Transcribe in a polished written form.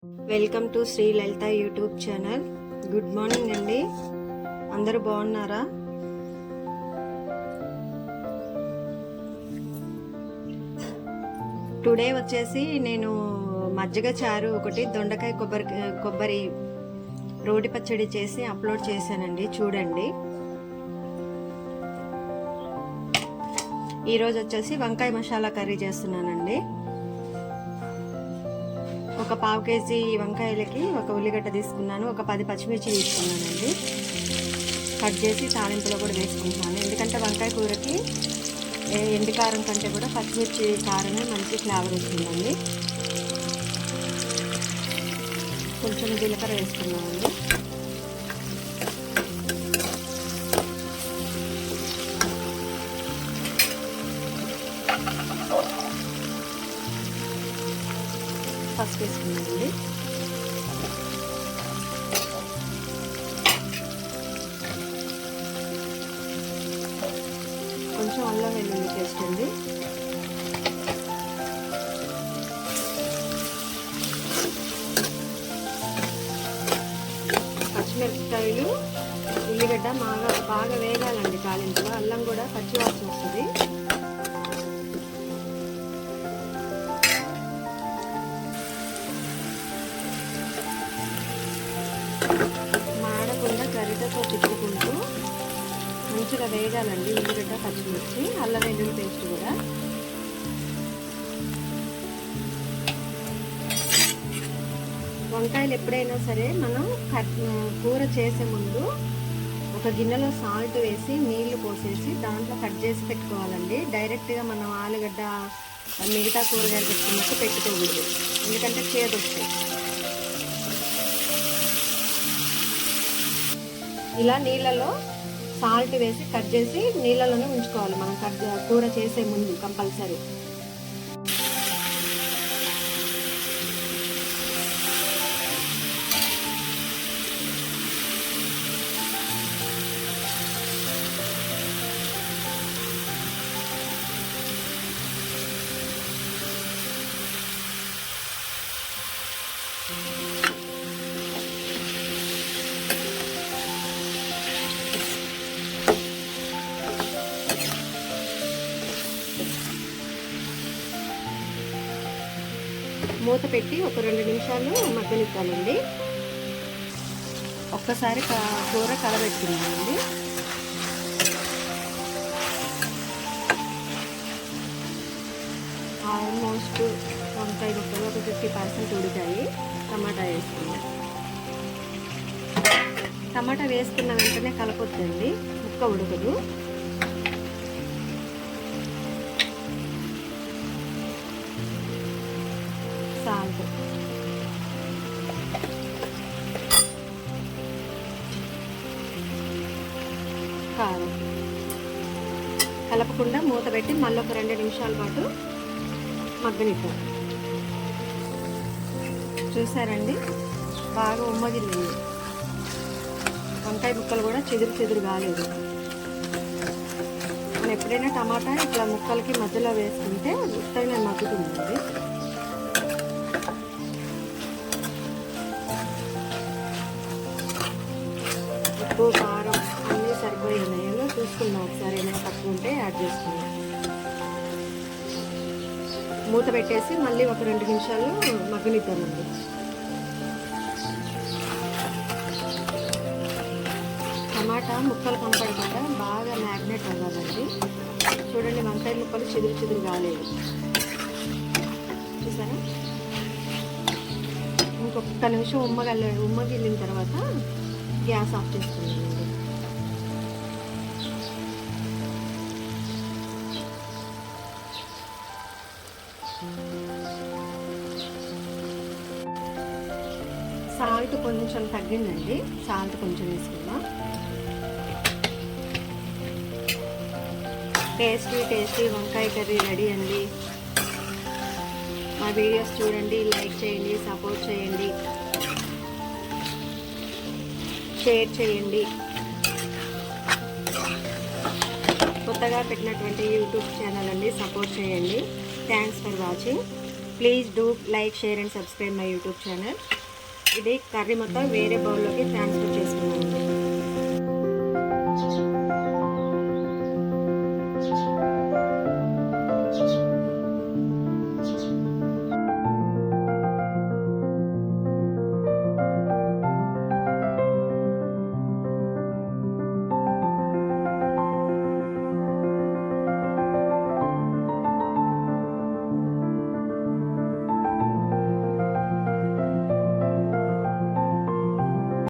Welcome to Shri Lalitha YouTube channel. Good morning అండి, అందరూ బాగున్నారా? టుడే వచ్చేసి నేను మజ్జిగ చారు ఒకటి, దొండకాయ కొబ్బరి రోటి పచ్చడి చేసి అప్లోడ్ చేశానండి, చూడండి. ఈరోజు వచ్చేసి వంకాయ మసాలా కర్రీ చేస్తున్నానండి. ఒక పావు కేజీ వంకాయలకి ఒక ఉల్లిగడ్డ తీసుకున్నాను, ఒక 10 పచ్చిమిర్చి తీసుకున్నానండి. కట్ చేసి తాలింపులో కూడా వేసుకుంటున్నాను, ఎందుకంటే వంకాయ కూరకి ఎండు కారం కంటే కూడా పచ్చిమిర్చి కారమే మంచి ఫ్లేవర్ వస్తుందండి. కొంచెం జీలకర్ర వేసుకున్నామండి. పసుపు వేసుకున్నామండి. కొంచెం అల్లం వెల్లుల్లి పేస్ట్ అండి. పచ్చిమిరపకాయలు, ఉల్లిగడ్డ బాగా వేగాలండి తాలింపులో. అల్లం కూడా పచ్చివాసన వస్తుంది. మాడకుండా గరిటతో తిప్పుకుంటూ మంచిగా వేగాలండి ఉల్లిగడ్డ, పచ్చిమిర్చి, అల్లం వెల్లుల్లి పేస్ట్ కూడా. వంకాయలు ఎప్పుడైనా సరే మనం కూర చేసే ముందు ఒక గిన్నెలో సాల్ట్ వేసి నీళ్లు పోసేసి దాంట్లో కట్ చేసి పెట్టుకోవాలండి. డైరెక్ట్గా మనం ఆలుగడ్డ మిగతా కూరగాయలు పెట్టుకున్నట్టు పెట్టుకోకూడదు, ఎందుకంటే చేదు వస్తాయి. ఇలా నీళ్ళలో సాల్ట్ వేసి కట్ చేసి నీళ్ళలోనే ఉంచుకోవాలి మనం కూర చేసే ముందు కంపల్సరీ. మూత పెట్టి ఒక 2 నిమిషాలు మగ్గనివ్వాలండి. ఒక్కసారి కూర కలబెట్టుకున్నామండి. ఆల్మోస్ట్ వంకాయ ముక్కలు ఒక 50% ఉడికాయి. టమాటా వేసుకున్నాం. టమాటా వేసుకున్న వెంటనే కలపొద్దండి, ముక్క ఉడకదు. సాల్ట్, కారం కలపకుండా మూత పెట్టి మళ్ళీ ఒక 2 నిమిషాల పాటు మగ్గనిద్దాం. చూసారండి, బాగా ఉమ్మగిల్లింది. వంకాయ ముక్కలు కూడా చెదురు కాలేదు. మనం ఎప్పుడైనా టమాటా ఇట్లా ముక్కలకి మధ్యలో వేసుకుంటే ఉత్తగానే మగ్గుతుందండి. ఉప్పు, కారం అన్నీ సరిపోయినాయో చూసుకుందాం ఒకసారి, ఏమైనా తక్కువ ఉంటే యాడ్ చేసుకుందాం. మూత పెట్టేసి మళ్ళీ ఒక 2 నిమిషాలు మగ్గనిద్దామండి. టమాటా ముక్కలు కనపడకుండా బాగా మ్యాగ్నేట్ అవ్వాలండి. చూడండి, వంకాయ ముక్కలు చెదురు కాలేదు, చూసారా? ఇంకొక నిమిషం ఉమ్మగిల్లిన తర్వాత గ్యాస్ ఆఫ్ చేసుకున్నానండి. సాల్ట్ కొంచెం తగ్గిందండి, సాల్ట్ కొంచెం వేసుకుందాం. టేస్టీ వంకాయ కర్రీ రెడీ అండి. మా వీడియోస్ చూడండి, లైక్ చేయండి, సపోర్ట్ చేయండి, షేర్ చేయండి. కొత్తగా పెట్టినటువంటి యూట్యూబ్ ఛానల్ అండి, సపోర్ట్ చేయండి. Thanks for watching. Please do like, share and subscribe my YouTube channel. ఇది కర్రీ మొత్తం వేరే బౌల్లోకి ట్రాన్స్ఫర్ చేసుకున్నాను.